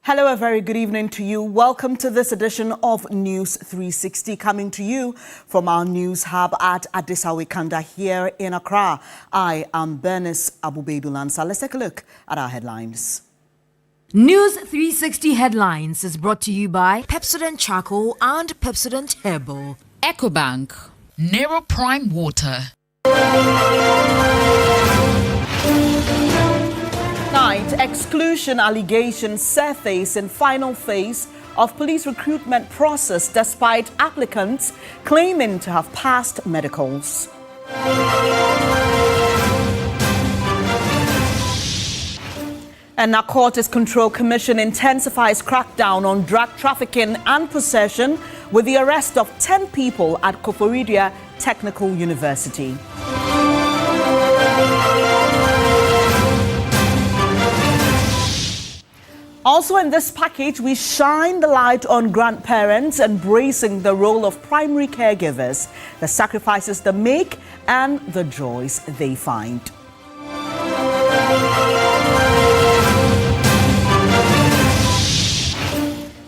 Hello, a very good evening to you. Welcome to this edition of News 360, coming to you from our news hub at Adisawe Kanda here in Accra. I am Bernice Abubedu-Lansa. Let's take a look at our headlines. News 360 headlines is brought to you by Pepsodent Charcoal and Pepsodent Herbal, EcoBank, Nero Prime Water. Night, exclusion allegations surface in final phase of police recruitment process despite applicants claiming to have passed medicals. A Narcotics Control Commission intensifies crackdown on drug trafficking and possession with the arrest of 10 people at Koforidua Technical University. Also in this package, we shine the light on grandparents embracing the role of primary caregivers, the sacrifices they make and the joys they find.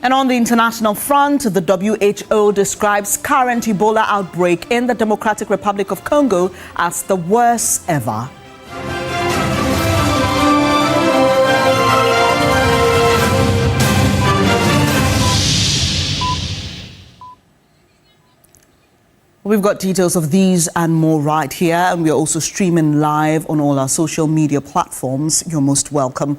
And on the international front, the WHO describes current Ebola outbreak in the Democratic Republic of Congo as the worst ever. We've got details of these and more right here, and we're also streaming live on all our social media platforms. You're most welcome.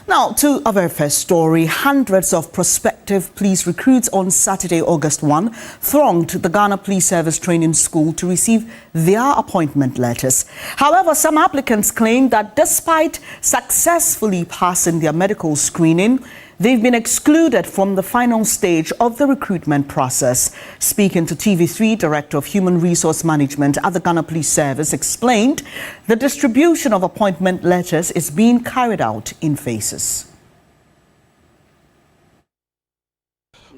Now, to our very first story, hundreds of prospective police recruits on Saturday, August 1, thronged the Ghana Police Service Training School to receive their appointment letters. However, some applicants claim that despite successfully passing their medical screening, they've been excluded from the final stage of the recruitment process. Speaking to TV3, Director of Human Resource Management at the Ghana Police Service explained the distribution of appointment letters is being carried out in phases.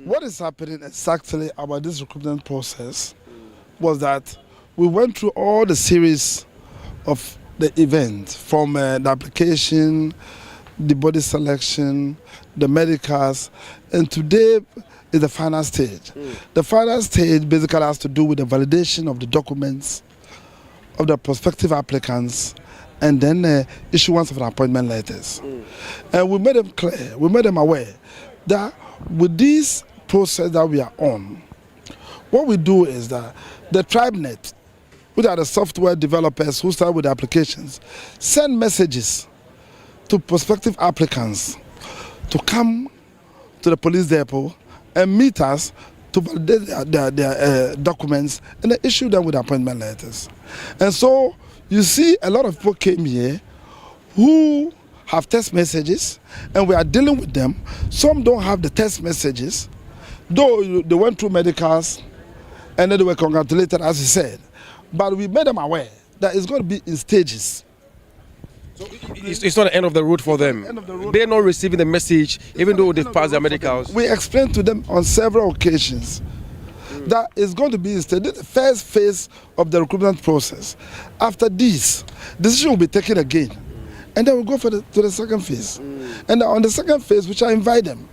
What is happening exactly about this recruitment process was that we went through all the series of the event, from the application, the body selection, the medicals, and today is the final stage. The final stage basically has to do with the validation of the documents of the prospective applicants and then issuance of the appointment letters. And we made them clear, we made them aware that with this process that we are on, what we do is that the TribeNet, which are the software developers who start with the applications, send messages to prospective applicants to come to the police depot and meet us to validate their documents and then issue them with appointment letters. And so you see a lot of people came here who have text messages and we are dealing with them. Some don't have the text messages, though they went through medicals and then they were congratulated, as you said. But we made them aware that it's going to be in stages. So it's not the end of the road for them. They're not receiving the message, even though they've passed their medicals. We explained to them on several occasions that it's going to be instead the first phase of the recruitment process. After this, decision will be taken again, and then we'll go to the second phase. And on the second phase, which I invite them.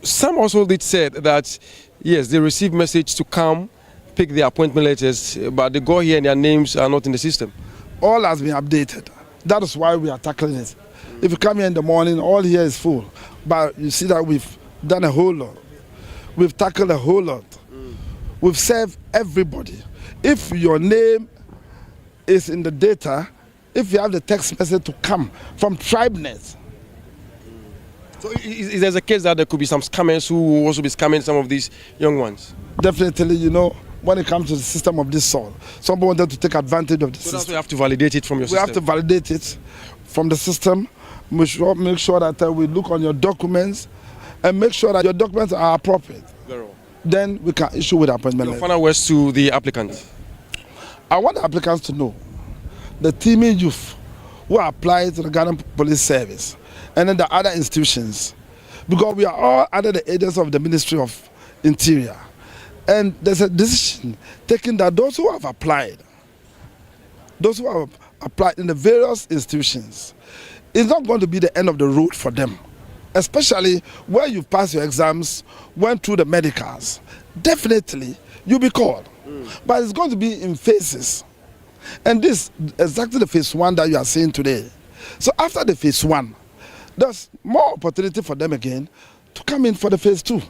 Some also did say that yes, they receive message to come pick their appointment letters, but they go here and their names are not in the system. All has been updated. That is why we are tackling it. If you come here in the morning, all here is full. But you see that we've done a whole lot. We've tackled a whole lot. We've served everybody. If your name is in the data, if you have the text message to come from TribeNet. So is there a case that there could be some scammers who will also be scamming some of these young ones? Definitely, you know, when it comes to the system of this sort, somebody wanted to take advantage of the system. So that's why you have to validate it from your system. We have to validate it from the system. We should make sure that we look on your documents and make sure that your documents are appropriate. Very well. Then we can issue with appointment letter. Final words to the applicant. I want the applicants to know the teeming youth who apply to the Ghana Police Service and then the other institutions, because we are all under the agency of the Ministry of Interior. And there's a decision taken that those who have applied in the various institutions, it's not going to be the end of the road for them. especially where you've passed your exams, went through the medicals, definitely you'll be called. But it's going to be in phases. And this is exactly the phase 1 that you are seeing today. So after the phase 1, there's more opportunity for them again to come in for the phase 2.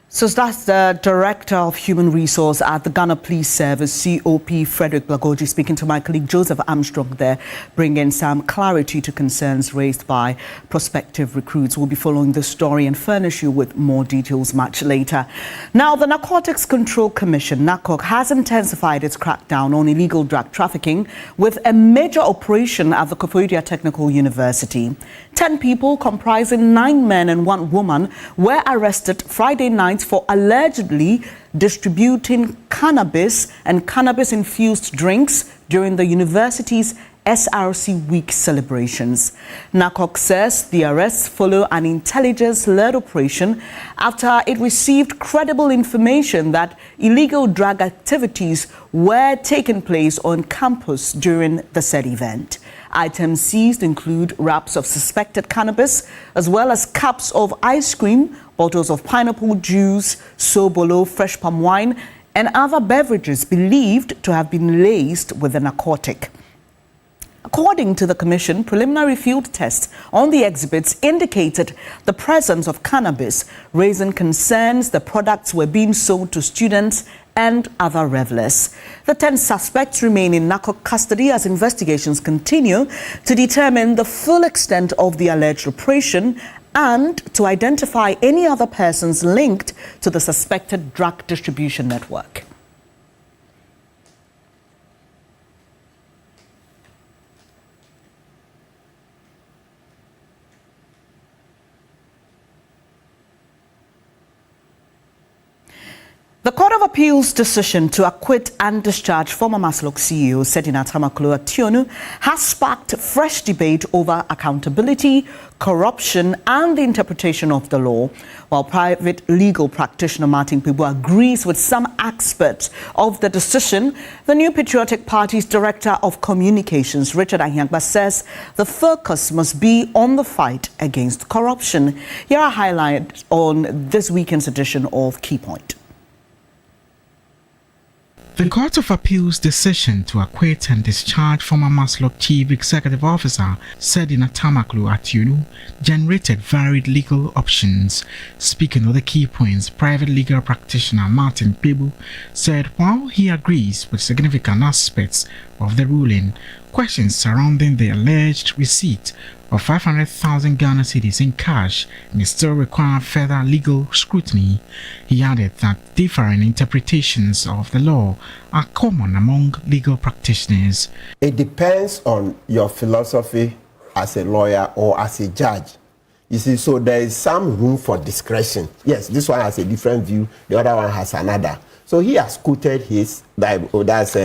So that's the Director of Human Resource at the Ghana Police Service, COP Frederick Blagoji, speaking to my colleague Joseph Armstrong there, bringing some clarity to concerns raised by prospective recruits. We'll be following this story and furnish you with more details much later. Now, the Narcotics Control Commission, NARCOC, has intensified its crackdown on illegal drug trafficking with a major operation at the Koforidua Technical University. 10 people, comprising 9 men and 1 woman, were arrested Friday night for allegedly distributing cannabis and cannabis-infused drinks during the university's SRC Week celebrations. NARCOC says the arrests follow an intelligence-led operation after it received credible information that illegal drug activities were taking place on campus during the said event. Items seized include wraps of suspected cannabis, as well as cups of ice cream, bottles of pineapple juice, sobolo, fresh palm wine, and other beverages believed to have been laced with the narcotic. According to the Commission, preliminary field tests on the exhibits indicated the presence of cannabis, raising concerns the products were being sold to students and other revelers. The 10 suspects remain in NARCOC custody as investigations continue to determine the full extent of the alleged operation and to identify any other persons linked to the suspected drug distribution network. The Court of Appeal's decision to acquit and discharge former Maslok CEO Sedina Tamaklo Ationu has sparked fresh debate over accountability, corruption and the interpretation of the law. While private legal practitioner Martin Pibu agrees with some experts of the decision, the New Patriotic Party's Director of Communications, Richard Ahiangba, says the focus must be on the fight against corruption. Here are highlights on this weekend's edition of Key Point. The Court of Appeal's decision to acquit and discharge former Maslok Chief Executive Officer Sedina Tamaklo Ationu generated varied legal options. Speaking of the key points, private legal practitioner Martin Pibu said while he agrees with significant aspects of the ruling, questions surrounding the alleged receipt of 500,000 Ghana cedis in cash may still require further legal scrutiny. He added that differing interpretations of the law are common among legal practitioners. It depends on your philosophy as a lawyer or as a judge. You see, so there is some room for discretion. Yes, this one has a different view, the other one has another. So he has quoted his, that's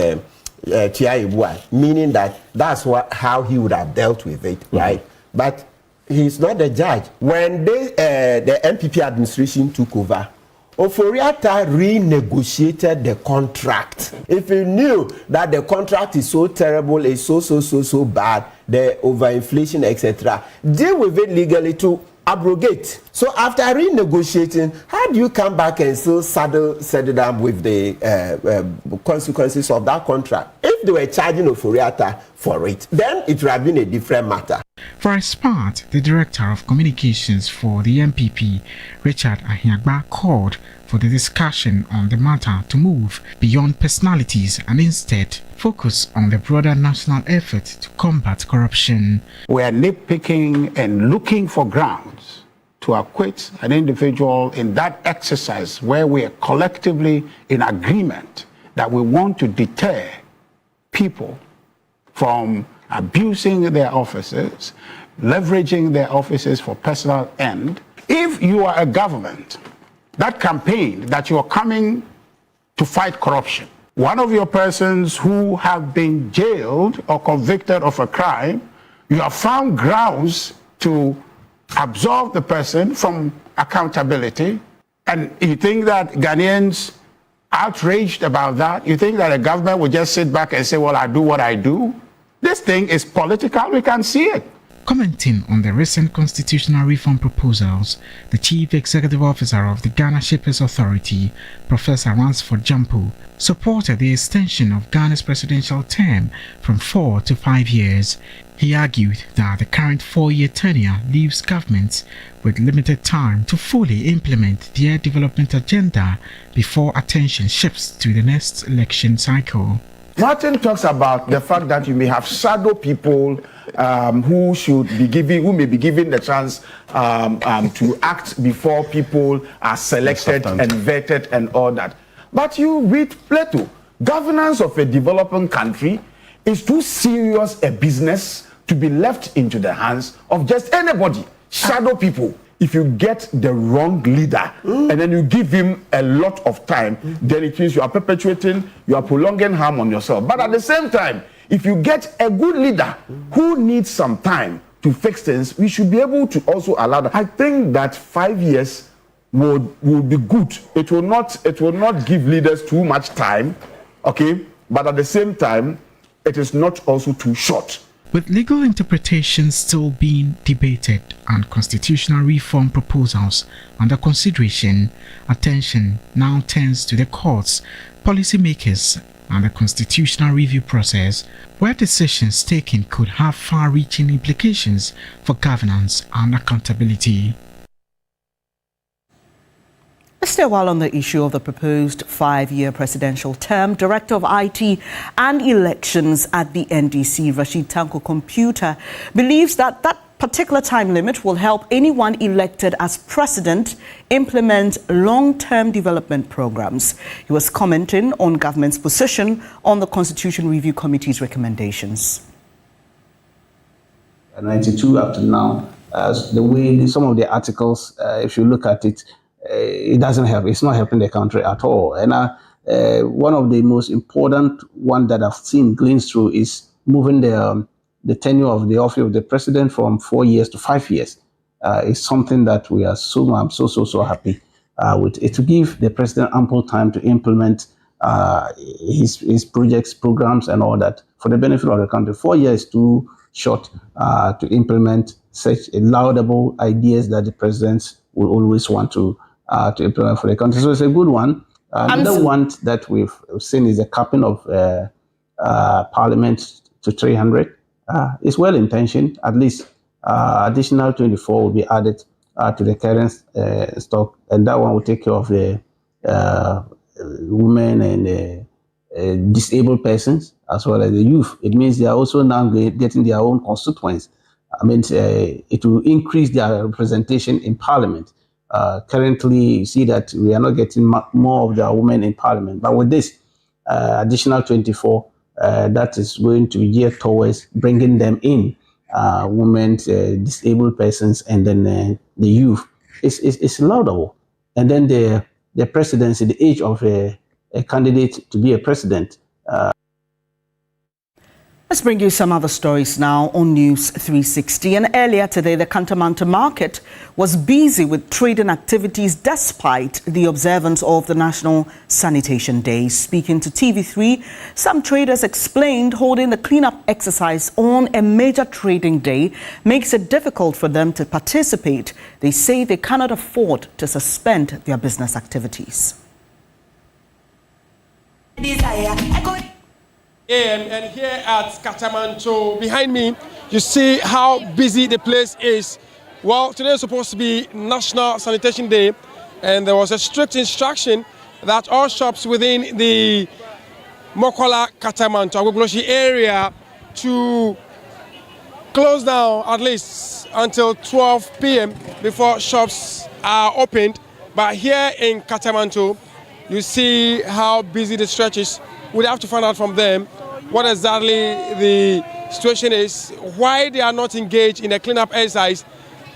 meaning that that's how he would have dealt with it, right? But he's not the judge. When the NPP administration took over, Oforiatta renegotiated the contract. If he knew that the contract is so terrible, is so bad, the overinflation, etc., deal with it legally to abrogate. So after renegotiating, how do you come back and still settle down with the consequences of that contract? If they were charging Oforiatta for it, then it would have been a different matter. For his part, the Director of Communications for the MPP, Richard Ahiangba, called for the discussion on the matter to move beyond personalities and instead focus on the broader national effort to combat corruption. We are nitpicking and looking for grounds to acquit an individual in that exercise where we are collectively in agreement that we want to deter people from abusing their offices, leveraging their offices for personal end. If you are a government that campaign that you are coming to fight corruption, one of your persons who have been jailed or convicted of a crime, you have found grounds to absolve the person from accountability, and you think that Ghanaians outraged about that? You think that a government would just sit back and say, well, I do what I do? This thing is political, we can see it. Commenting on the recent constitutional reform proposals, the Chief Executive Officer of the Ghana Shippers Authority, Professor Ransford Jampo, supported the extension of Ghana's presidential term from 4 to 5 years. He argued that the current 4-year tenure leaves governments with limited time to fully implement their development agenda before attention shifts to the next election cycle. Martin talks about the fact that you may have shadow people who may be given the chance to act before people are selected and vetted and all that. But you read Plato. Governance of a developing country is too serious a business to be left into the hands of just anybody. Shadow people. If you get the wrong leader and then you give him a lot of time, then it means you are perpetuating, you are prolonging harm on yourself. But at the same time, if you get a good leader who needs some time to fix things, we should be able to also allow that. I think that 5 years will be good. It will not give leaders too much time, okay? But at the same time, it is not also too short. With legal interpretations still being debated and constitutional reform proposals under consideration, attention now turns to the courts, policymakers, and the constitutional review process, where decisions taken could have far-reaching implications for governance and accountability. Still, while on the issue of the proposed 5-year presidential term, Director of IT and Elections at the NDC, Rashid Tanko Computer, believes that particular time limit will help anyone elected as president implement long-term development programs. He was commenting on government's position on the Constitution Review Committee's recommendations. 92 up to now, as the way some of the articles, if you look at it, it doesn't help. It's not helping the country at all. And one of the most important one that I've seen gleans through is moving the tenure of the office of the president from 4 years to 5 years. It's something that I'm so happy with it, to give the president ample time to implement his projects, programs, and all that for the benefit of the country. 4 years is too short to implement such laudable ideas that the presidents will always want to implement for the country. So it's a good one. Another one that we've seen is the capping of parliament to 300. It's well intentioned. At least additional 24 will be added to the current stock, and that one will take care of the women and disabled persons as well as the youth. It means they are also now getting their own constituents. I mean, it will increase their representation in parliament. Currently, you see that we are not getting more of the women in parliament. But with this additional 24, that is going to be geared towards bringing them in, women, disabled persons, and then the youth. It's laudable. And then the presidency, the age of a candidate to be a president. Let's bring you some other stories now on News 360. And earlier today, the Kantamanta market was busy with trading activities despite the observance of the National Sanitation Day. Speaking to TV3, some traders explained holding the cleanup exercise on a major trading day makes it difficult for them to participate. They say they cannot afford to suspend their business activities. And here at Katamanto, behind me, you see how busy the place is. Well, today is supposed to be National Sanitation Day, and there was a strict instruction that all shops within the Mokola Katamanto Agogloshi area to close down at least until 12 p.m. before shops are opened. But here in Katamanto, you see how busy the stretch is. We'll have to find out from them what exactly the situation is, why they are not engaged in a cleanup exercise,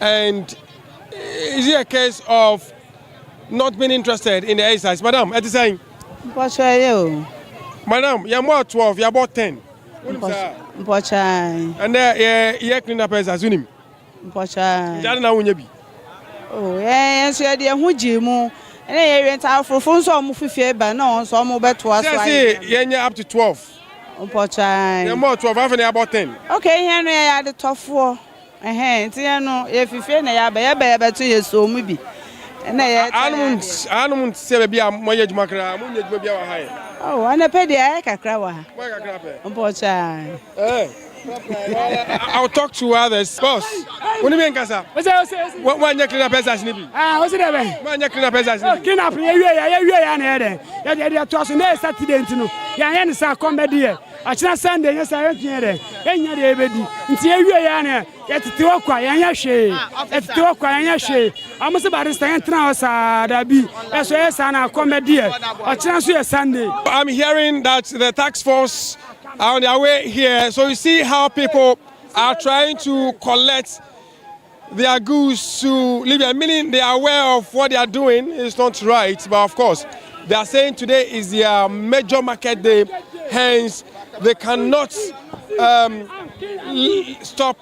and is it a case of not being interested in the exercise? Madam, at the saying, Madam, you're more 12, you're about 10. And there, you're cleanup exercise. Oh, yes, you're the Hujimo. And I went out for phones or Mufi, but no, so I'm about to us. You're up to 12. You're more 12, I've about 10. Okay, Henry, I had the top 4. Tiya no ye fife na ya ba to ye so mu bi. Na ye anum se be am moye djuma kra mo nye djuma bia wa ha. Oh, ana pe de ay kakra wa ha. Mo kakra pe. Mpocha. I'll talk to others. Boss, when you mean Kasa? One year cleaner peasants, Nibi. What's it? 1 year cleaner peasants. Clean up, yeah, Saturday, you know. Yeah, and comedy. I can't send the yes, I ain't here. And you're ready. It's here, it's 2 o'clock, and your shade. It's 2 o'clock, and your shade. I must about to stand now, that be SOS and comedy. I chance you Sunday. I'm hearing that the task force are on their way here. So you see how people are trying to collect their goods to Libya, meaning they are aware of what they are doing. It's not right, but of course, they are saying today is their major market day, hence they cannot stop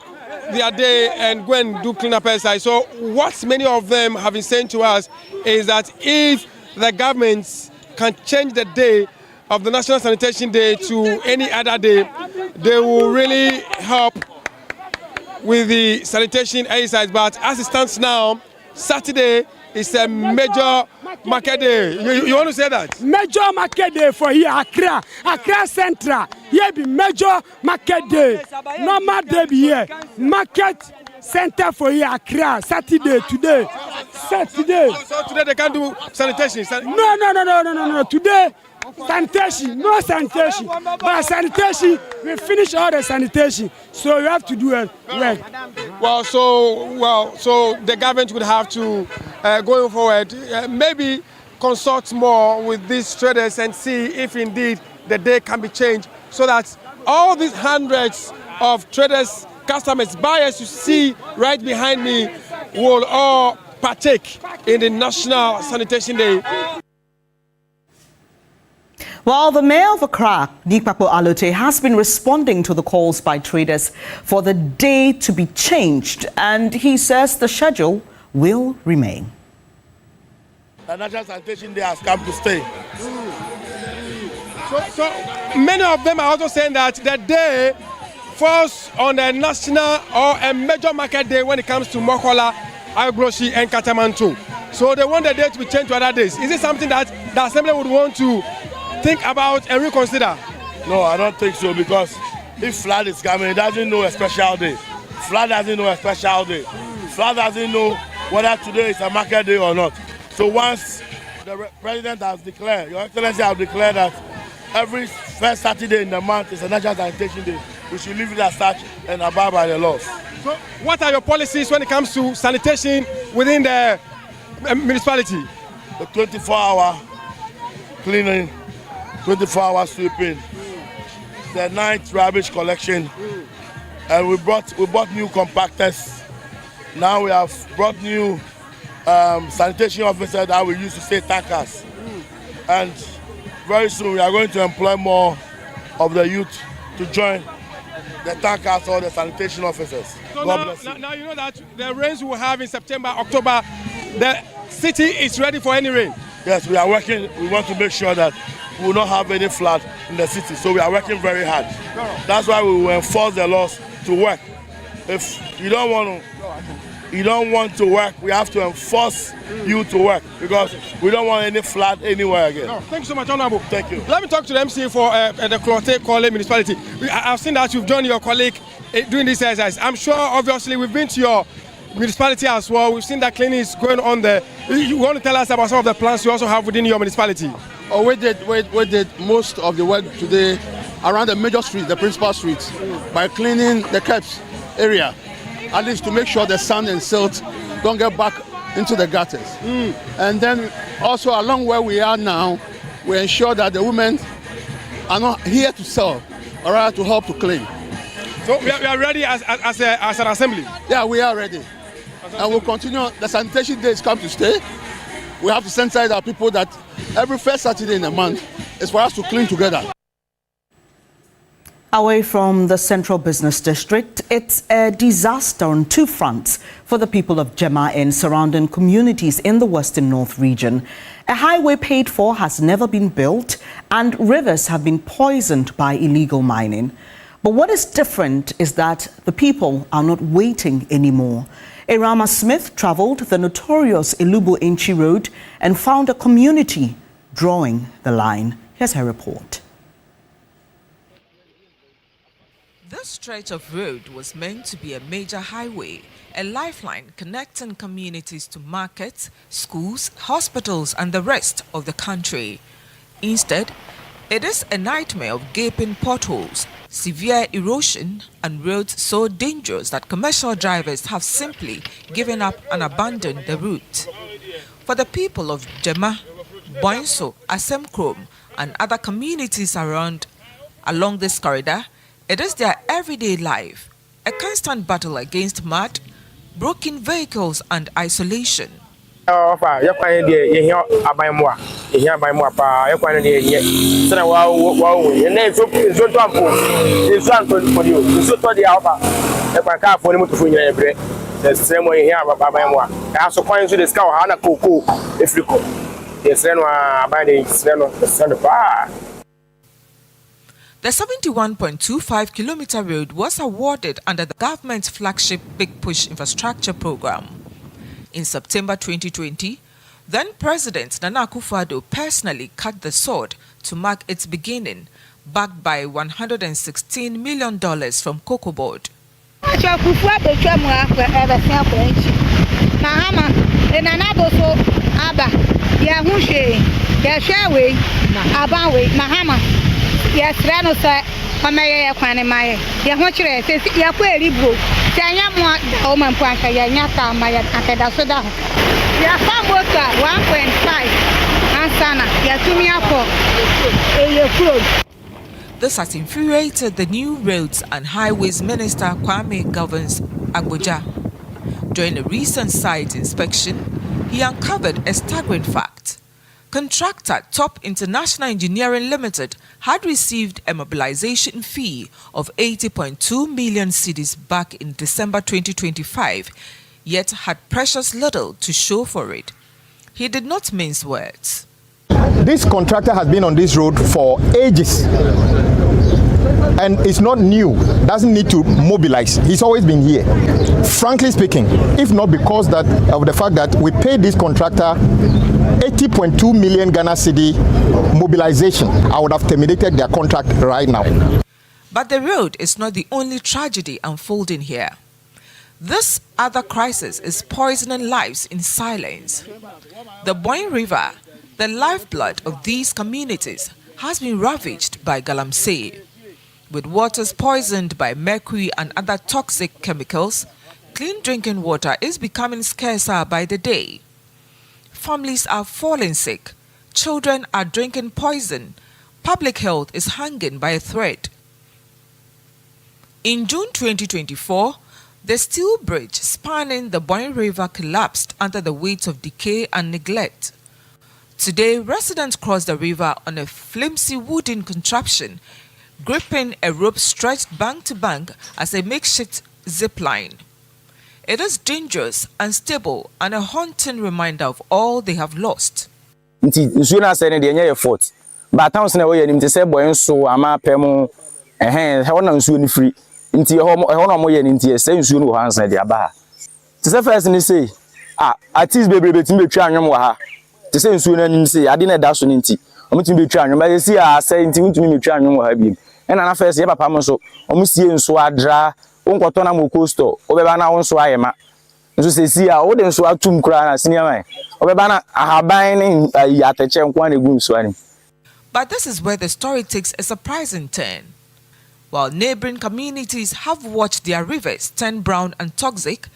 their day and go and do cleanup exercise. So what many of them have been saying to us is that if the government can change the day of the National Sanitation Day to any other day, they will really help with the sanitation exercise. But as it stands now, Saturday is a major market day. You want to say that? Major market day for here, Accra Central. Here be major market day. Normal day be here. Market center for here, Accra, Saturday, today. Saturday. So today they can't do sanitation? No. Today, sanitation, no sanitation. But sanitation, we finish all the sanitation. So you have to do it well. So the government would have to, going forward, maybe consult more with these traders and see if indeed the day can be changed so that all these hundreds of traders, customers, buyers you see right behind me will all partake in the National Sanitation Day. Well, the mayor of Accra, Nikpapo Alote, has been responding to the calls by traders for the day to be changed, and he says the schedule will remain. The National Sanitation Day has come to stay. So many of them are also saying that the day falls on a national or a major market day when it comes to Mokola, Aggroshi, and Katamanto. So they want the day to be changed to other days. Is it something that the Assembly would want to think about and reconsider? No, I don't think so, because if flood is coming, it doesn't know a special day. Flood doesn't know a special day. Flood doesn't know whether today is a market day or not. So once the President has declared, Your Excellency has declared that every first Saturday in the month is a National Sanitation Day, we should leave it as such and abide by the laws. So what are your policies when it comes to sanitation within the municipality? The 24-hour cleaning, 24-hour sweeping, the night rubbish collection, and we brought new compactors. Now we have brought new sanitation officers that we use to say tankers, and very soon we are going to employ more of the youth to join the tankers or the sanitation officers. So God bless you. Now you know that the rains we will have in September, October, the city is ready for any rain. Yes, we are working. We want to make sure that we will not have any flood in the city. So we are working very hard. That's why we will enforce the laws to work. If you don't want to work, we have to enforce you to work, because we don't want any flood anywhere again. No, thank you so much, Honorable. Thank you. Let me talk to the MC for the Clote Kole municipality. I've seen that you've joined your colleague doing this exercise. I'm sure, obviously, we've been to your municipality as well. We've seen that cleaning is going on there. You want to tell us about some of the plans you also have within your municipality? Oh, we did most of the work today around the major streets, the principal streets, by cleaning the curbs area, at least to make sure the sand and silt don't get back into the gutters. And then also along where we are now, we ensure that the women are not here to sell, or rather to help to clean. So we are ready as an assembly? Yeah, we are ready. And we'll continue. The sanitation days come to stay. We have to sensitize our people that every first Saturday in the month is for us to clean together. Away from the central business district, it's a disaster on two fronts for the people of Jema and surrounding communities in the Western North region. A highway paid for has never been built, and rivers have been poisoned by illegal mining. But what is different is that the people are not waiting anymore. Erama Smith traveled the notorious Ilubu Inchi Road and found a community drawing the line. Here's her report. This stretch of road was meant to be a major highway, a lifeline connecting communities to markets, schools, hospitals, and the rest of the country. Instead, it is a nightmare of gaping potholes, severe erosion, and roads so dangerous that commercial drivers have simply given up and abandoned the route. For the people of Jema, Boinso, Asemkrom, and other communities along this corridor, it is their everyday life, a constant battle against mud, broken vehicles, and isolation. The 71.25-kilometer road was awarded under the government's flagship Big Push infrastructure program. In September 2020, then President Nana Akufo-Addo personally cut the sword to mark its beginning, backed by $116 million from Cocoa Board. Yes, Rano said, Pamaya Quanimaya, Yahutre, Yaqueribu, Tanyamwa, Oman Quanka, Yaka, Maya, Akadasoda. Yafam water 1.5, Ansana, Yatumiapo, This has infuriated the new Roads and Highways Minister Kwame Govins Agboja. During a recent site inspection, he uncovered a staggering fact. Contractor Top International Engineering Limited had received a mobilization fee of 80.2 million cedis back in December 2025, yet had precious little to show for it. He did not mince words. This contractor has been on this road for ages. And it's not new, doesn't need to mobilize. He's always been here. Frankly speaking, if not because of the fact that we paid this contractor 80.2 million Ghana cedi mobilization, I would have terminated their contract right now. But the road is not the only tragedy unfolding here. This other crisis is poisoning lives in silence. The Boyne River, the lifeblood of these communities, has been ravaged by galamsey. With waters poisoned by mercury and other toxic chemicals, clean drinking water is becoming scarcer by the day. Families are falling sick, children are drinking poison, public health is hanging by a thread. In June 2024, the steel bridge spanning the Boyne River collapsed under the weight of decay and neglect. Today, residents cross the river on a flimsy wooden contraption, gripping a rope stretched bank to bank as a makeshift zip line. It is dangerous, unstable, and a haunting reminder of all they have lost. And an affair, Papa so, Omusi and Swadra, Uncle Tonamo Costo, Obebana on Swayama. So say, I wouldn't swag to cry, senior. Obebana, I have buying at a chain one good swanning. But this is where the story takes a surprising turn. While neighboring communities have watched their rivers turn brown and toxic,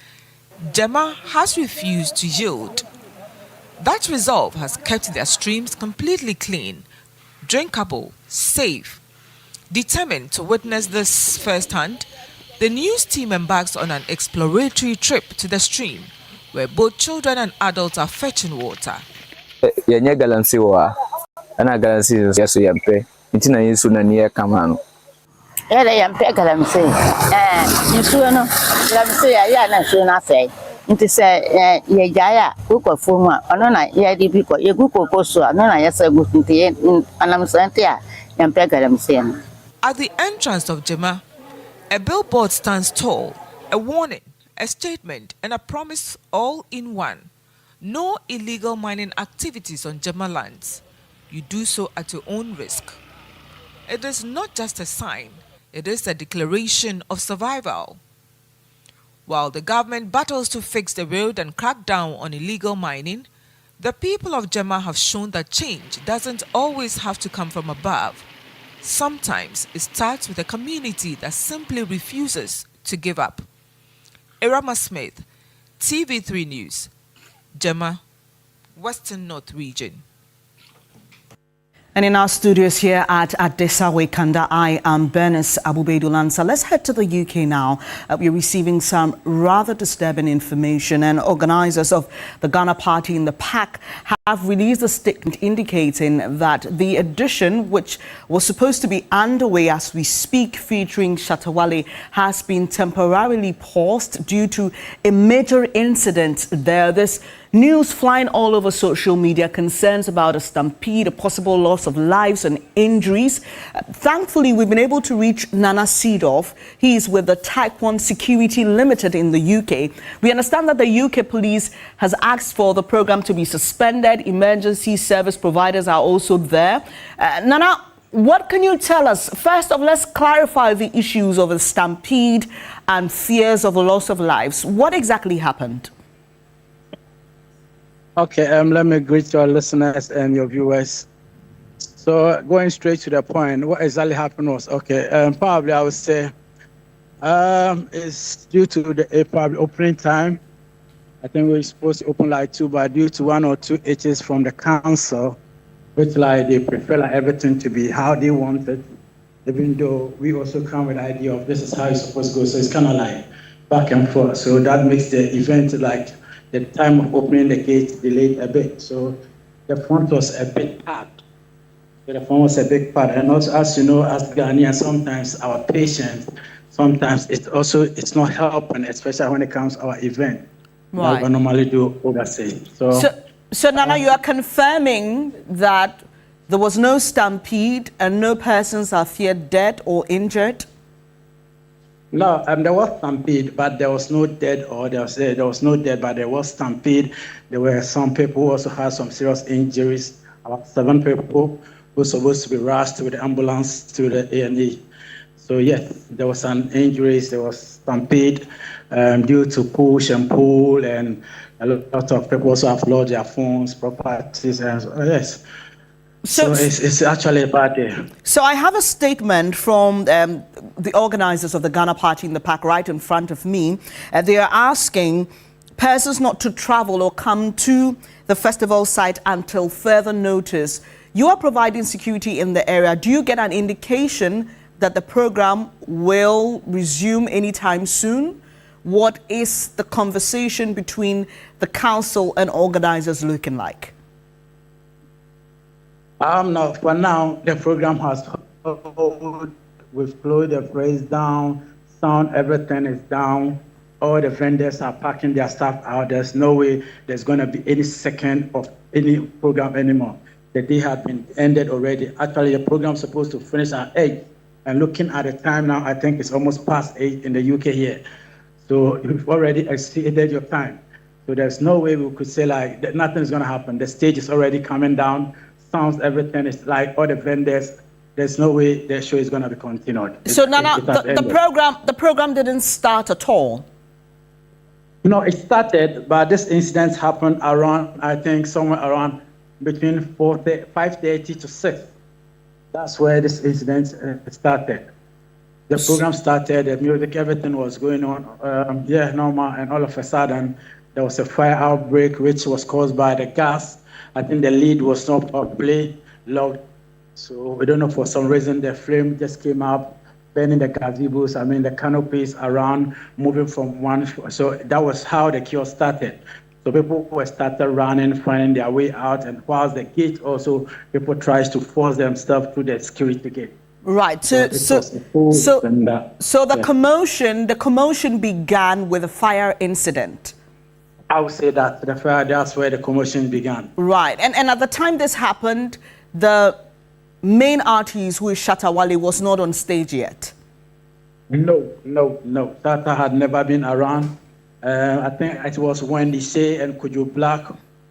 Jema has refused to yield. That resolve has kept their streams completely clean, drinkable, safe. Determined to witness this firsthand, the news team embarks on an exploratory trip to the stream, where both children and adults are fetching water. At the entrance of Jema, A billboard stands tall, a warning, a statement, and a promise all in one. No illegal mining activities on Jema lands. You do so at your own risk. It is not just a sign, it is a declaration of survival. While the government battles to fix the road and crack down on illegal mining, the people of Jema have shown that change doesn't always have to come from above. Sometimes it starts with a community that simply refuses to give up. Irama Smith, TV3 News, Jema, Western North Region. And in our studios here at Desawe Kanda, I am Bernice Abubeidulansa. Let's head to the UK now. We're receiving some rather disturbing information, and organizers of the Ghana Party in the PAC have released a statement indicating that the edition, which was supposed to be underway as we speak, featuring Shatta Wale, has been temporarily paused due to a major incident there. This news flying all over social media, concerns about a stampede, a possible loss of lives and injuries. Thankfully, we've been able to reach Nana Seedorf. He is with the Type 1 Security Limited in the UK. We understand that the UK police has asked for the program to be suspended. Emergency service providers are also there. Nana, what can you tell us? First off, let's clarify the issues of a stampede and fears of a loss of lives. What exactly happened? Okay, let me greet your listeners and your viewers. So going straight to the point, what exactly happened was, probably I would say it's due to the probably opening time. I think we're supposed to open like 2, but due to 1 or 2 H's from the council, which like they prefer like everything to be how they want it, even though we also come with the idea of this is how it's supposed to go. So it's kind of like back and forth. So that makes the event like the time of opening the gate delayed a bit. So the front was a bit packed. The front was a big part. And also, as you know, as Ghanaians, sometimes our patience, sometimes it's not helping, especially when it comes to our event. Right. Like we normally do oversee. So Nana, you are confirming that there was no stampede and no persons are feared dead or injured? No, there was stampede, but there was no dead, or there was no dead, but there was stampede. There were some people who also had some serious injuries. About 7 people who were supposed to be rushed with the ambulance to the A&E. So yes, there was some injuries. There was stampede due to push and pull, and a lot of people also have lost their phones, properties, and yes. So it's actually a bad day. So I have a statement from the organizers of the Ghana Party in the PAC right in front of me. They are asking persons not to travel or come to the festival site until further notice. You are providing security in the area. Do you get an indication that the program will resume anytime soon? What is the conversation between the council and organizers looking like? No, for now, the program has hold. We've closed the place down, sound, everything is down. All the vendors are packing their stuff out. There's no way there's going to be any second of any program anymore. The day has been ended already. Actually, the program's supposed to finish at 8. And looking at the time now, I think it's almost past 8 in the UK here. So you've already exceeded your time. So there's no way we could say like that nothing is going to happen. The stage is already coming down. Sounds, everything is like all the vendors. There's no way the show is going to be continued. So Nana, the program didn't start at all. No, it started, but this incident happened around, I think, somewhere around between 5:30 to 6. That's where this incident started. The program started, the music, everything was going on, normal, and all of a sudden there was a fire outbreak which was caused by the gas. I think the lead was not properly locked, so we don't know, for some reason the flame just came up, burning the gazebos, the canopies around, moving from one. So that was how the chaos started. So people were started running, finding their way out, and whilst the gate also, people tries to force themselves through the security gate. Right. So the commotion began with a fire incident. I would say that that's where the commotion began. Right. And at the time this happened, the main artist, who is Shatta Wale, was not on stage yet. No. Shatta had never been around. I think it was when Nisha and Kojo Black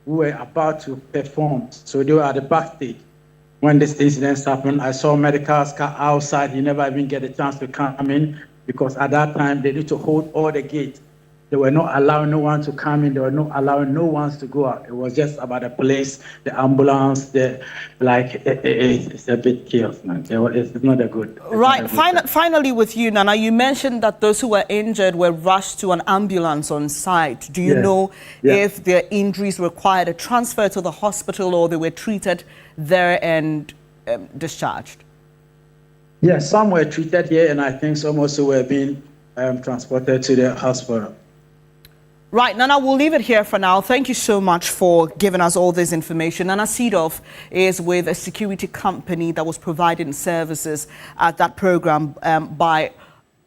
who were about to perform. So they were at the backstage. When this incident happened, I saw medicals car outside. He never even get a chance to come in because at that time they need to hold all the gates. They were not allowing no one to come in. They were not allowing no one to go out. It was just about the police, the ambulance, it's a bit chaos, man. It's not a good. Right. Finally, with you, Nana, you mentioned that those who were injured were rushed to an ambulance on site. Do you know if their injuries required a transfer to the hospital or they were treated there and discharged? Yes, some were treated here, and I think some also were being transported to the hospital. Right, Nana, we'll leave it here for now. Thank you so much for giving us all this information. Nana Seedorf is with a security company that was providing services at that program by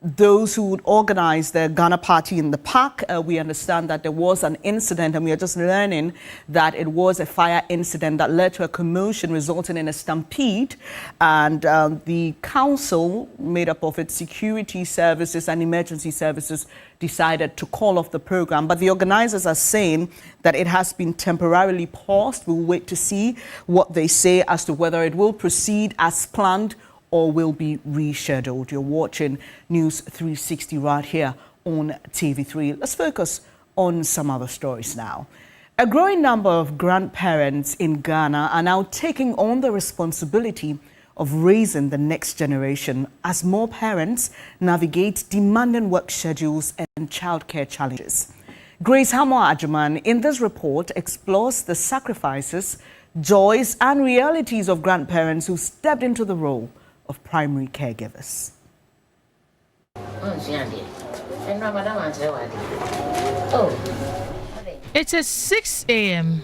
those who would organize the Ghana party in the park. We understand that there was an incident, and we are just learning that it was a fire incident that led to a commotion resulting in a stampede. And the council, made up of its security services and emergency services, decided to call off the program. But the organizers are saying that it has been temporarily paused. We'll wait to see what they say as to whether it will proceed as planned or will be rescheduled. You're watching News 360 right here on TV3. Let's focus on some other stories now. A growing number of grandparents in Ghana are now taking on the responsibility of raising the next generation as more parents navigate demanding work schedules and childcare challenges. Grace Hamo-Ajuman in this report explores the sacrifices, joys and realities of grandparents who stepped into the role of primary caregivers. It is 6 a.m.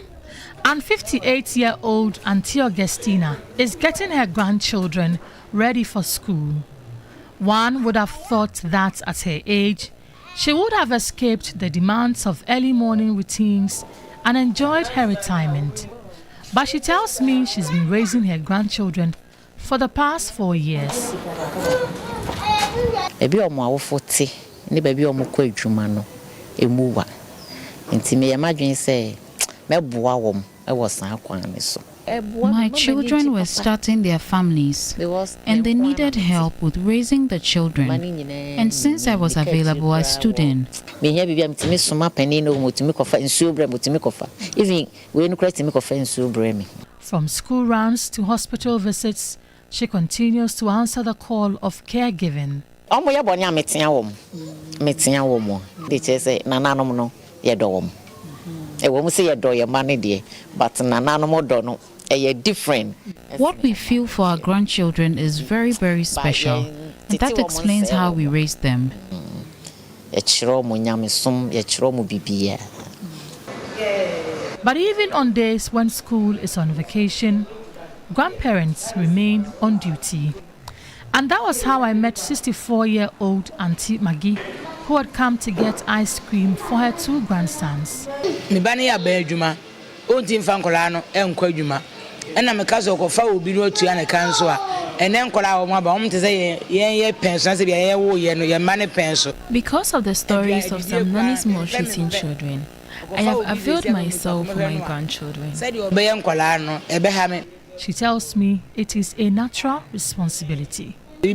and 58-year-old Auntie Augustina is getting her grandchildren ready for school. One would have thought that at her age, she would have escaped the demands of early morning routines and enjoyed her retirement. But she tells me she's been raising her grandchildren for the past 4 years. Ebi omo awofote ni baby omo ko adwuma no emuwa nti me yamadwen say meboa wom e wo san akwan me so. My children were starting their families and they needed help with raising the children. And since I was available, I stood in. Even From school runs to hospital visits, she continues to answer the call of caregiving. What we feel for our grandchildren is very, very special, and that explains how we raise them. But even on days when school is on vacation, grandparents remain on duty. And that was how I met 64-year-old Auntie Maggie, who had come to get ice cream for her two grandsons. And I'm a cousin of Fowl below to an council, and then call our mother to say, yeah, pensions, your money pencil. Because of the stories of some nannies maltreating children, I have availed myself for my grandchildren. She tells me it is a natural responsibility. I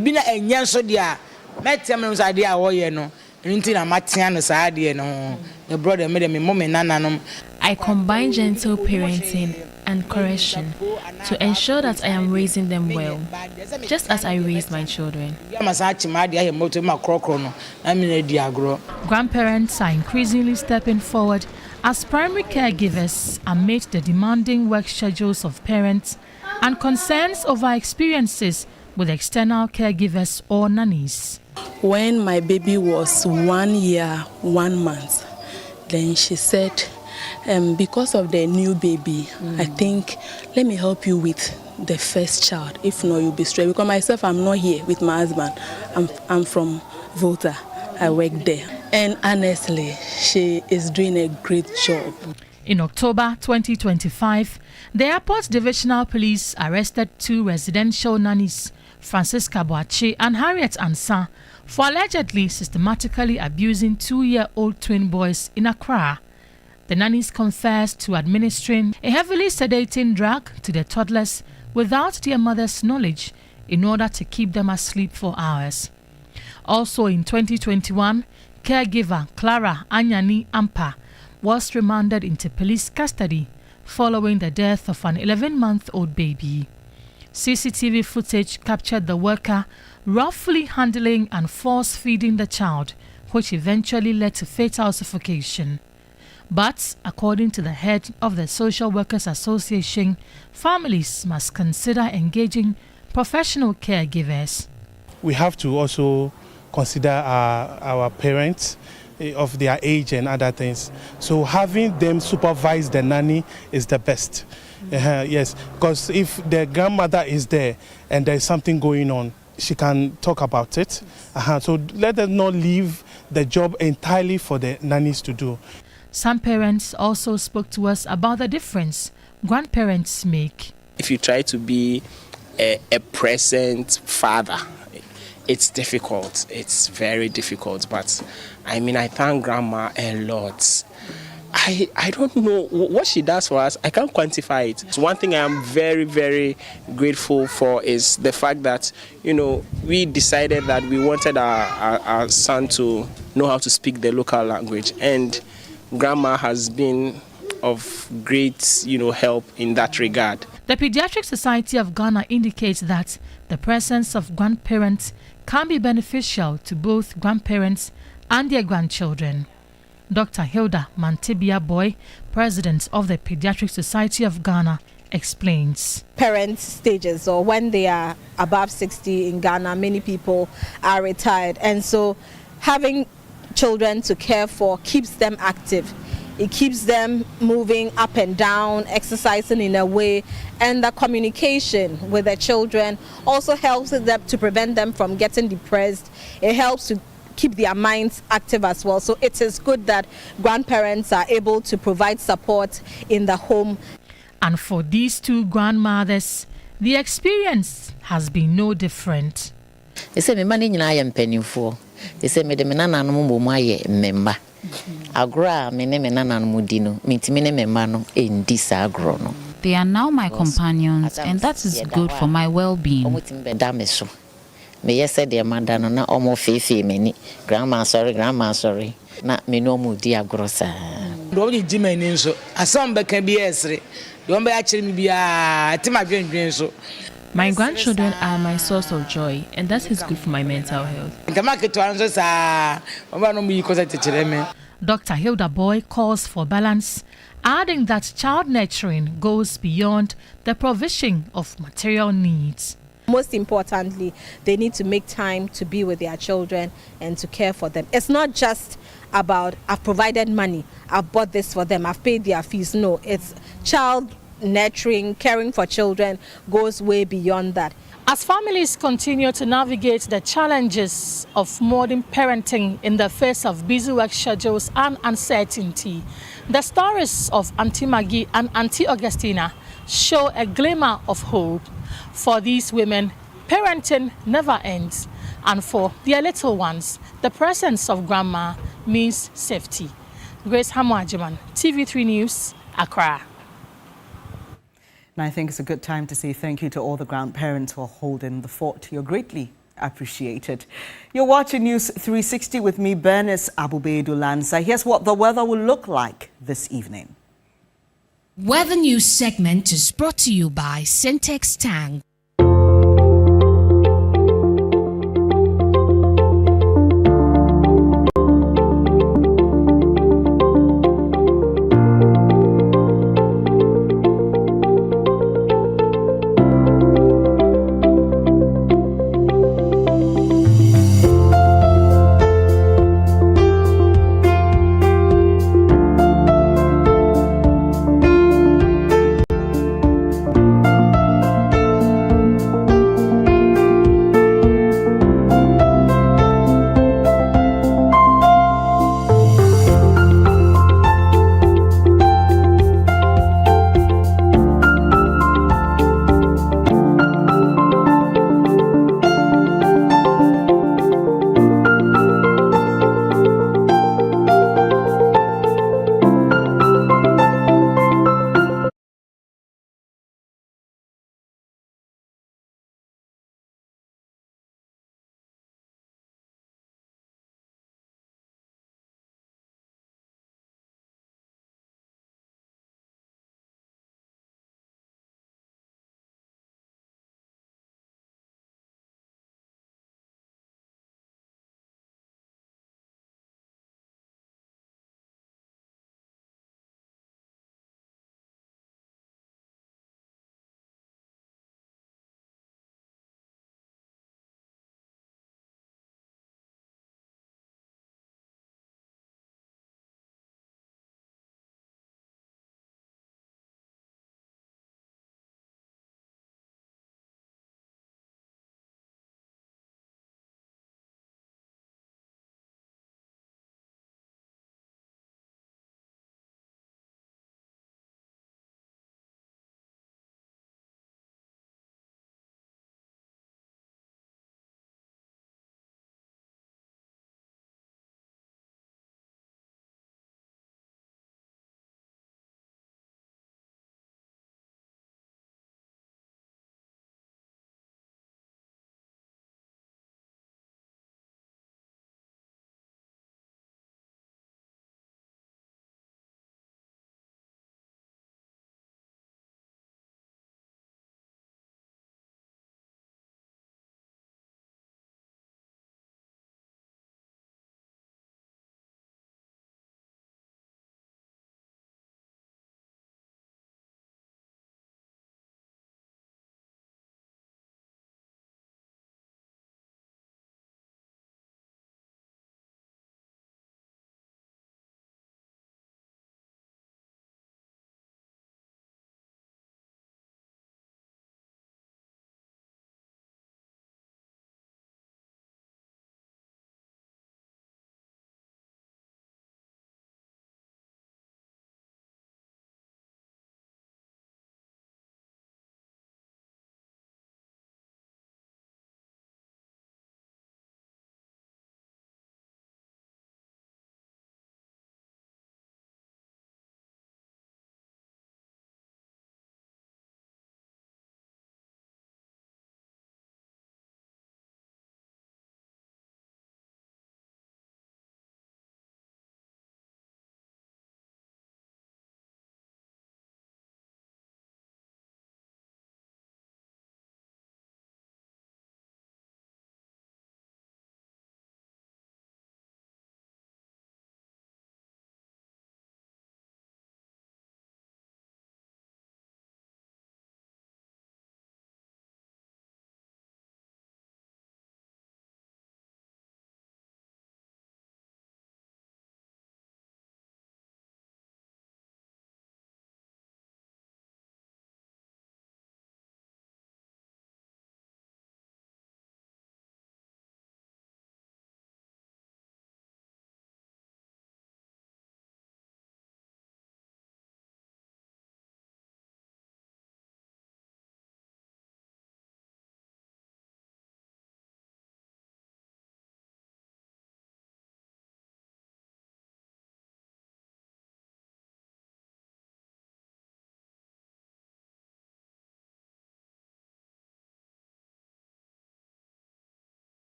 combine gentle parenting and correction to ensure that I am raising them well, just as I raised my children. Grandparents are increasingly stepping forward as primary caregivers amid the demanding work schedules of parents and concerns over experiences with external caregivers or nannies. When my baby was 1 year, 1 month, then she said, because of the new baby, I think, let me help you with the first child. If not, you'll be straight. Because myself, I'm not here with my husband. I'm from Volta. I work there. And honestly, she is doing a great job. In October 2025, the Airport Divisional Police arrested 2 residential nannies, Francisca Boache and Harriet Ansa, for allegedly systematically abusing 2-year-old twin boys in Accra. The nannies confessed to administering a heavily sedating drug to the toddlers without their mother's knowledge in order to keep them asleep for hours. Also in 2021, caregiver Clara Anyani Ampa was remanded into police custody following the death of an 11-month-old baby. CCTV footage captured the worker roughly handling and force-feeding the child, which eventually led to fatal suffocation. But, according to the head of the Social Workers Association, families must consider engaging professional caregivers. We have to also consider our parents of their age and other things. So having them supervise the nanny is the best. Yes, because if the grandmother is there and there's something going on, she can talk about it. So let them not leave the job entirely for the nannies to do. Some parents also spoke to us about the difference grandparents make. If you try to be a present father, it's difficult. It's very difficult. But I mean, I thank grandma a lot. I don't know what she does for us. I can't quantify it. So one thing I am very, very grateful for is the fact that, you know, we decided that we wanted our son to know how to speak the local language. And grandma has been of great, help in that regard. The Pediatric Society of Ghana indicates that the presence of grandparents can be beneficial to both grandparents and their grandchildren. Dr. Hilda Mantibia Boy, president of the Pediatric Society of Ghana, explains. Parent stages, or when they are above 60 in Ghana, many people are retired. And so having children to care for keeps them active. It keeps them moving up and down, exercising in a way, and the communication with the children also helps them to prevent them from getting depressed. It helps to keep their minds active as well. So it is good that grandparents are able to provide support in the home. And for these two grandmothers, the experience has been no different. They say me money nyina I am penny for. They say me de me nana no mo mo aye member. Agro me ne me nana no mo di no. Me ntimi ne member no endi sa agro no. They are now my companions, and that is good for my well-being. Me yes said their mother no na omo fefe meni. Grandma sorry na me no mo di agro sa. Do we Jema ni so asam be kan bi esre. Do be akire mi bia atima dwendwen so. My grandchildren are my source of joy, and that is good for my mental health. Dr. Hilda Boy calls for balance, adding that child nurturing goes beyond the provision of material needs. Most importantly, they need to make time to be with their children and to care for them. It's not just about, I've provided money, I've bought this for them, I've paid their fees. No, it's child nurturing, caring for children goes way beyond that. As families continue to navigate the challenges of modern parenting in the face of busy work schedules and uncertainty, the stories of Auntie Maggie and Auntie Augustina show a glimmer of hope. For these women, parenting never ends, and for their little ones, the presence of grandma means safety. Grace Hamwajiman, TV3 News, Accra. And I think it's a good time to say thank you to all the grandparents who are holding the fort. You're greatly appreciated. You're watching News 360 with me, Bernice Abubedu Lanza. Here's what the weather will look like this evening. Weather News segment is brought to you by Syntex Tank.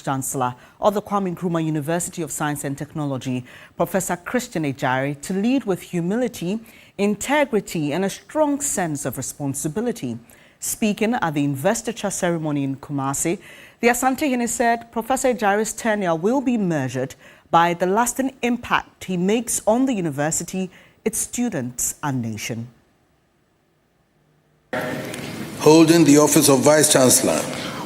Chancellor of the Kwame Nkrumah University of Science and Technology, Professor Christian Ejari, to lead with humility, integrity, and a strong sense of responsibility. Speaking at the investiture ceremony in Kumasi, the Asante said Professor Ejari's tenure will be measured by the lasting impact he makes on the university, its students, and nation. Holding the office of Vice Chancellor.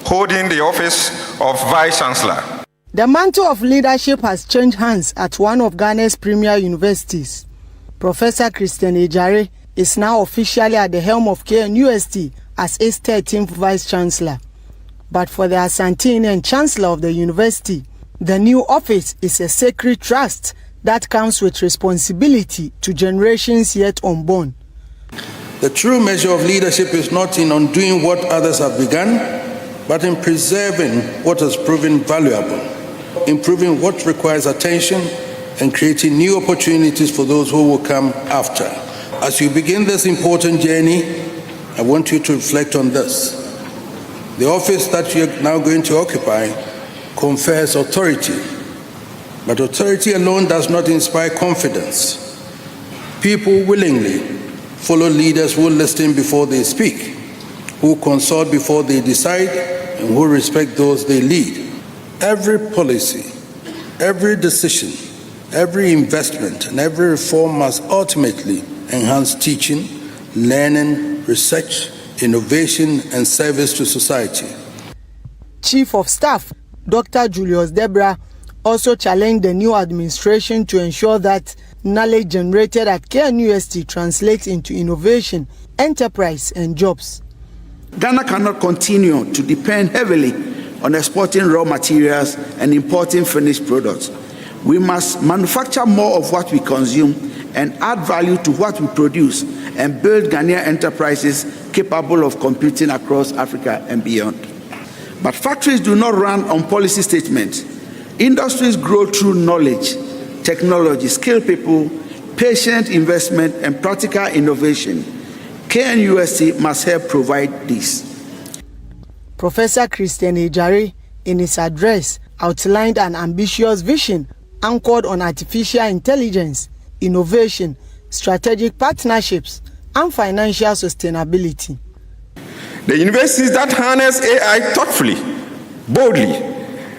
Holding the office of Vice Chancellor. The mantle of leadership has changed hands at one of Ghana's premier universities. Professor Christian Ejari is now officially at the helm of KNUST as its 13th Vice Chancellor. But for the Asante and Chancellor of the university, the new office is a sacred trust that comes with responsibility to generations yet unborn. The true measure of leadership is not in undoing what others have begun, but in preserving what has proven valuable, improving what requires attention, and creating new opportunities for those who will come after. As you begin this important journey, I want you to reflect on this. The office that you're now going to occupy confers authority, but authority alone does not inspire confidence. People willingly follow leaders who listen before they speak, who consult before they decide, and who respect those they lead. Every policy, every decision, every investment, and every reform must ultimately enhance teaching, learning, research, innovation, and service to society. Chief of Staff Dr. Julius Debra also challenged the new administration to ensure that knowledge generated at KNUST translates into innovation, enterprise, and jobs. Ghana cannot continue to depend heavily on exporting raw materials and importing finished products. We must manufacture more of what we consume and add value to what we produce and build Ghanaian enterprises capable of competing across Africa and beyond. But factories do not run on policy statements. Industries grow through knowledge, technology, skilled people, patient investment, and practical innovation. KNUST must help provide this. Professor Christian Ejari, in his address, outlined an ambitious vision anchored on artificial intelligence, innovation, strategic partnerships, and financial sustainability. The universities that harness AI thoughtfully, boldly,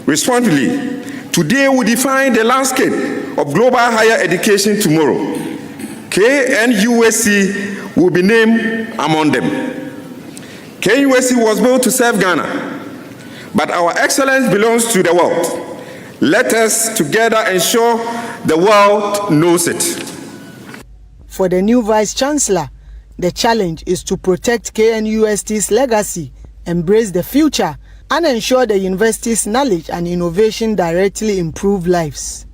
responsibly, today will define the landscape of global higher education tomorrow. KNUST will be named among them. KNUST was built to serve Ghana, but our excellence belongs to the world. Let us together ensure the world knows it. For the new Vice Chancellor, the challenge is to protect KNUST's legacy, embrace the future, and ensure the university's knowledge and innovation directly improve lives.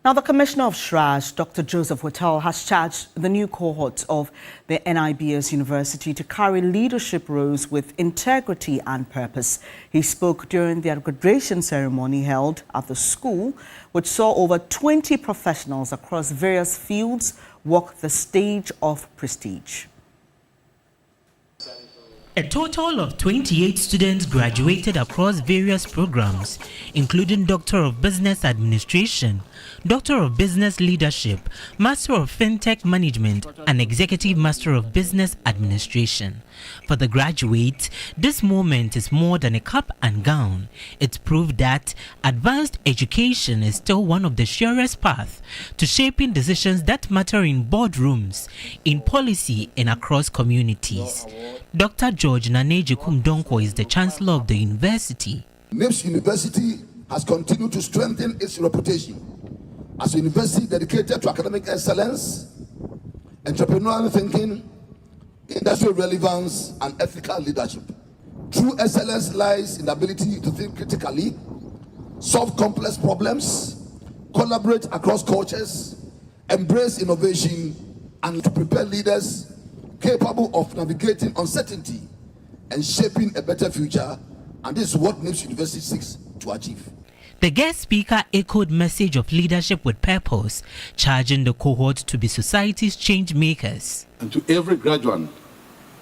Now, the Commissioner of SHRAS, Dr. Joseph Whittle, has charged the new cohort of the NIBS University to carry leadership roles with integrity and purpose. He spoke during the graduation ceremony held at the school, which saw over 20 professionals across various fields walk the stage of prestige. A total of 28 students graduated across various programs, including Doctor of Business Administration, Doctor of Business Leadership, Master of FinTech Management, and Executive Master of Business Administration. For the graduates, this moment is more than a cap and gown. It proved that advanced education is still one of the surest paths to shaping decisions that matter in boardrooms, in policy, and across communities. Dr. George Naneji Kumdonko is the Chancellor of the university. NIBS University has continued to strengthen its reputation as a university dedicated to academic excellence, entrepreneurial thinking, industrial relevance, and ethical leadership. True excellence lies in the ability to think critically, solve complex problems, collaborate across cultures, embrace innovation, and to prepare leaders capable of navigating uncertainty and shaping a better future. And this is what NIBS University seeks to achieve. The guest speaker echoed message of leadership with purpose, charging the cohort to be society's change makers. And to every graduate,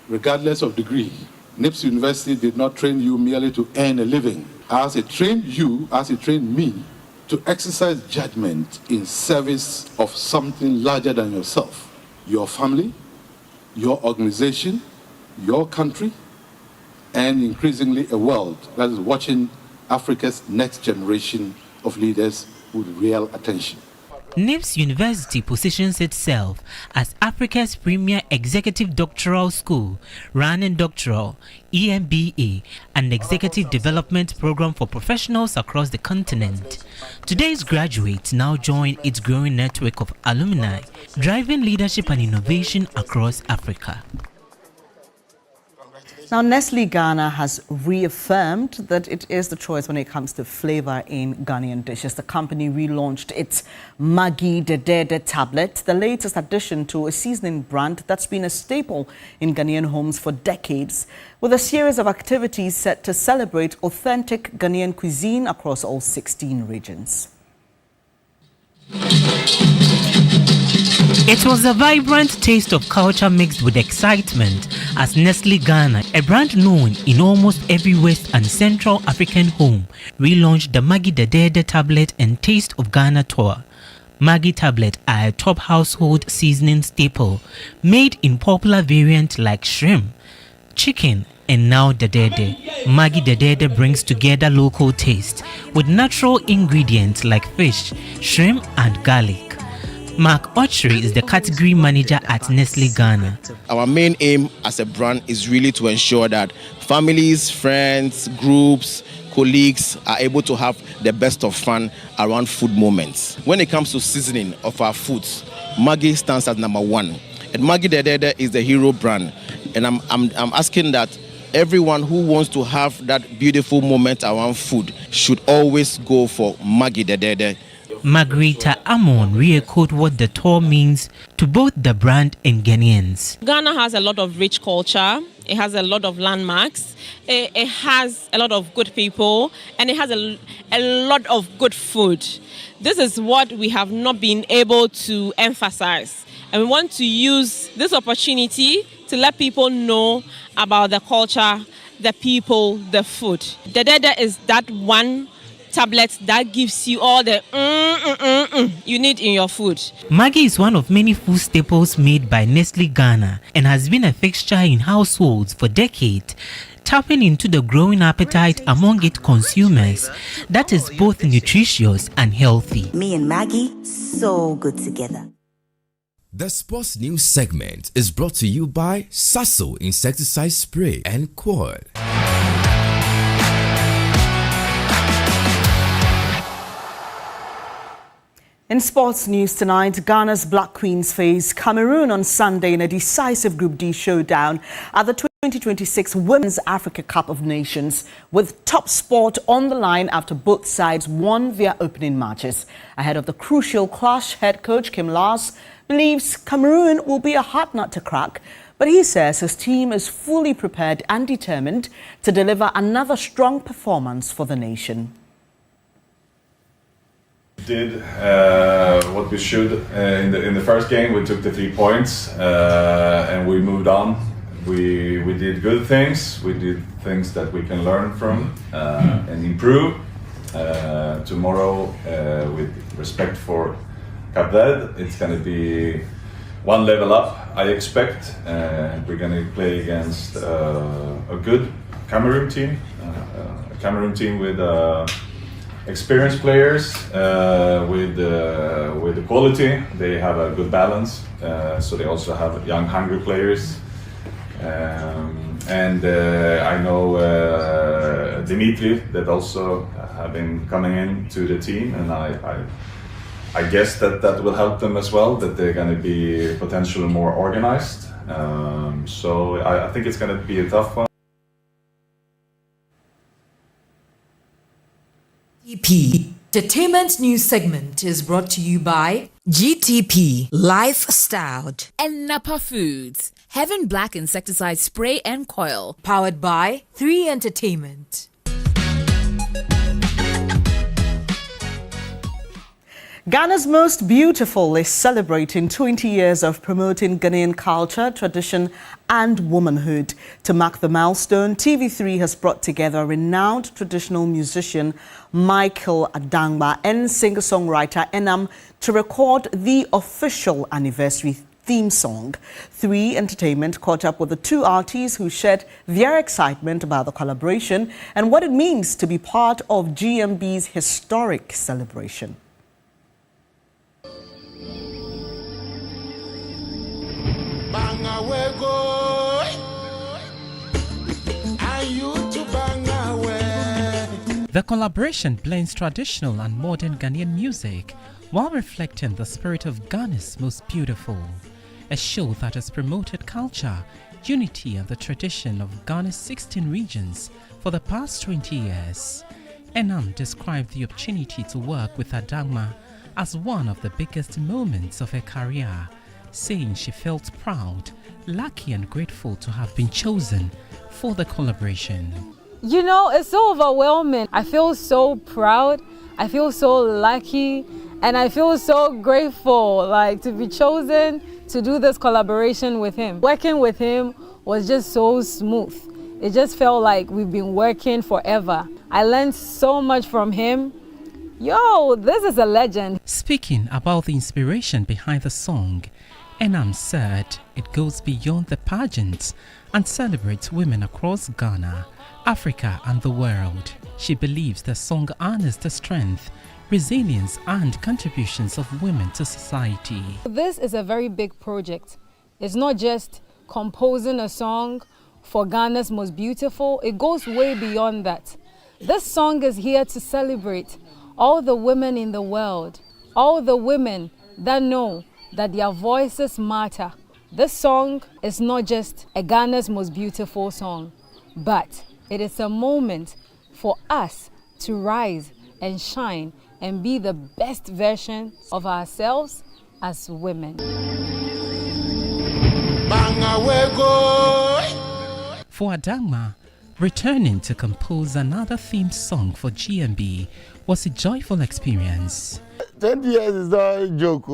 regardless of degree, NIPS University did not train you merely to earn a living, as it trained you, as it trained me, to exercise judgment in service of something larger than yourself, your family, your organization, your country, and increasingly a world that is watching Africa's next generation of leaders with real attention. NIPS University positions itself as Africa's premier executive doctoral school, running doctoral, EMBA, and executive development program for professionals across the continent. Today's graduates now join its growing network of alumni, driving leadership and innovation across Africa. Now, Nestle Ghana has reaffirmed that it is the choice when it comes to flavor in Ghanaian dishes. The company relaunched its Maggi Dedede tablet, the latest addition to a seasoning brand that's been a staple in Ghanaian homes for decades, with a series of activities set to celebrate authentic Ghanaian cuisine across all 16 regions. It was a vibrant taste of culture mixed with excitement as Nestle Ghana, a brand known in almost every West and Central African home, relaunched the Maggi Dedede tablet and Taste of Ghana tour. Maggi tablet are a top household seasoning staple, made in popular variants like shrimp, chicken, and now Dedede. Maggi Dedede brings together local taste with natural ingredients like fish, shrimp, and garlic. Mark Ochri is the category manager at Nestle Ghana. Our main aim as a brand is really to ensure that families, friends, groups, colleagues are able to have the best of fun around food moments. When it comes to seasoning of our foods, Maggi stands at number one. And Maggi Dedede is the hero brand. And I'm asking that everyone who wants to have that beautiful moment around food should always go for Maggi Dedede. Margarita Amon re-echoed what the tour means to both the brand and Ghanaians. Ghana has a lot of rich culture, it has a lot of landmarks, it has a lot of good people, and it has a lot of good food. This is what we have not been able to emphasize. And we want to use this opportunity to let people know about the culture, the people, the food. Dedede is that one tablet that gives you all the you need in your food. Maggi is one of many food staples made by Nestle Ghana and has been a fixture in households for decades, tapping into the growing appetite among its consumers that is both nutritious and healthy. Me and Maggi, so good together. The sports news segment is brought to you by Sasso Insecticide Spray and Coil. In sports news tonight, Ghana's Black Queens face Cameroon on Sunday in a decisive Group D showdown at the 2026 Women's Africa Cup of Nations, with top spot on the line after both sides won their opening matches. Ahead of the crucial clash, head coach Kim Lars believes Cameroon will be a hard nut to crack, but he says his team is fully prepared and determined to deliver another strong performance for the nation. Did what we should in the first game. We took the 3 points and we moved on. We did good things. We did things that we can learn from and improve. Tomorrow, with respect for Cape Verde, it's going to be one level up, I expect. We're going to play against a good Cameroon team, a Cameroon team with experienced players, with the quality. They have a good balance, so they also have young, hungry players. And I know Dimitri that also have been coming into the team, and I guess that will help them as well, that they're going to be potentially more organized. So I think it's going to be a tough one. GTP Entertainment News segment is brought to you by GTP Lifestyle and Napa Foods, Heaven Black Insecticide Spray and Coil, powered by 3 Entertainment. Ghana's Most Beautiful is celebrating 20 years of promoting Ghanaian culture, tradition and womanhood. To mark the milestone, TV3 has brought together renowned traditional musician Michael Adangba and singer-songwriter Enam to record the official anniversary theme song. 3 Entertainment caught up with the two artists who shared their excitement about the collaboration and what it means to be part of GMB's historic celebration. The collaboration blends traditional and modern Ghanaian music while reflecting the spirit of Ghana's Most Beautiful, a show that has promoted culture, unity and the tradition of Ghana's 16 regions for the past 20 years. Enam described the opportunity to work with Adangba as one of the biggest moments of her career, saying she felt proud, lucky and grateful to have been chosen for the collaboration. You know, it's so overwhelming. I feel so proud, I feel so lucky, and I feel so grateful to be chosen to do this collaboration with him. Working with him was just so smooth. It just felt like we've been working forever. I learned so much from him. Yo, this is a legend. Speaking about the inspiration behind the song, Enam said it goes beyond the pageants and celebrates women across Ghana, Africa and the world. She believes the song honors the strength, resilience and contributions of women to society. This is a very big project. It's not just composing a song for Ghana's Most Beautiful. It goes way beyond that. This song is here to celebrate all the women in the world, all the women that know that their voices matter. This song is not just a Ghana's Most Beautiful song, but it is a moment for us to rise and shine and be the best version of ourselves as women. For Adangba, returning to compose another theme song for GMB was a joyful experience. 20 years is not a joke.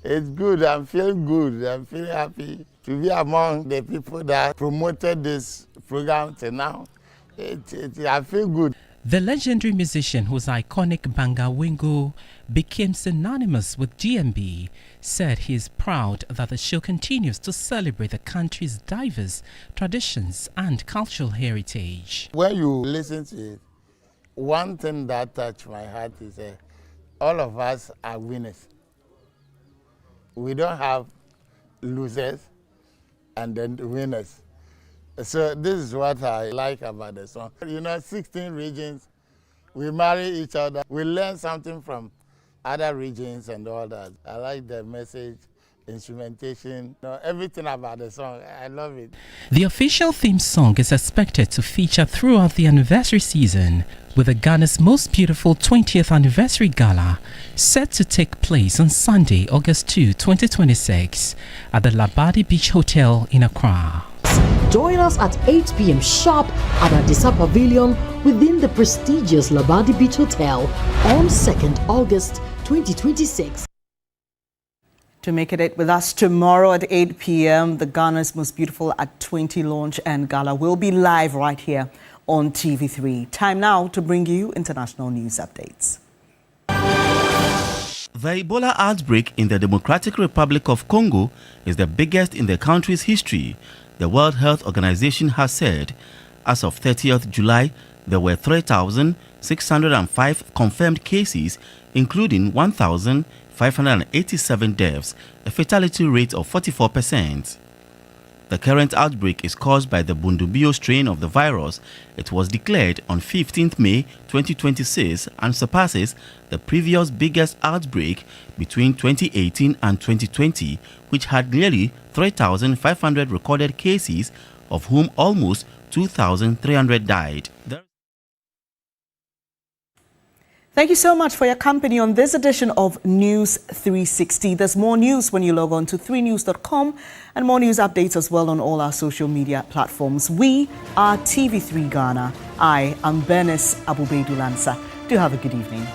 It's good. I'm feeling good. I'm feeling happy to be among the people that promoted this program till now. I feel good. The legendary musician whose iconic Banga Wingo became synonymous with GMB said he is proud that the show continues to celebrate the country's diverse traditions and cultural heritage. When you listen to it, one thing that touched my heart is all of us are winners. We don't have losers and then winners. So this is what I like about the song. 16 regions, we marry each other. We learn something from other regions and all that. I like the message, instrumentation, everything about the song. I love it. The official theme song is expected to feature throughout the anniversary season, with the Ghana's Most Beautiful 20th Anniversary Gala set to take place on Sunday, August 2, 2026 at the Labadi Beach Hotel in Accra. Join us at 8 p.m. sharp at Adisa Pavilion within the prestigious Labadi Beach Hotel on 2nd August 2026. To make it with us tomorrow at 8 p.m., the Ghana's Most Beautiful at 20 launch and gala will be live right here on TV3. Time now to bring you international news updates. The Ebola outbreak in the Democratic Republic of Congo is the biggest in the country's history, the World Health Organization has said. As of 30th July, there were 3,605 confirmed cases, including 1,587 deaths, a fatality rate of 44%. The current outbreak is caused by the Bundibugyo strain of the virus. It was declared on 15th May 2026 and surpasses the previous biggest outbreak between 2018 and 2020, which had nearly 3,500 recorded cases, of whom almost 2,300 died. Thank you so much for your company on this edition of News 360. There's more news when you log on to 3news.com and more news updates as well on all our social media platforms. We are TV3 Ghana. I am Bernice Abubedu Lansa. Do have a good evening.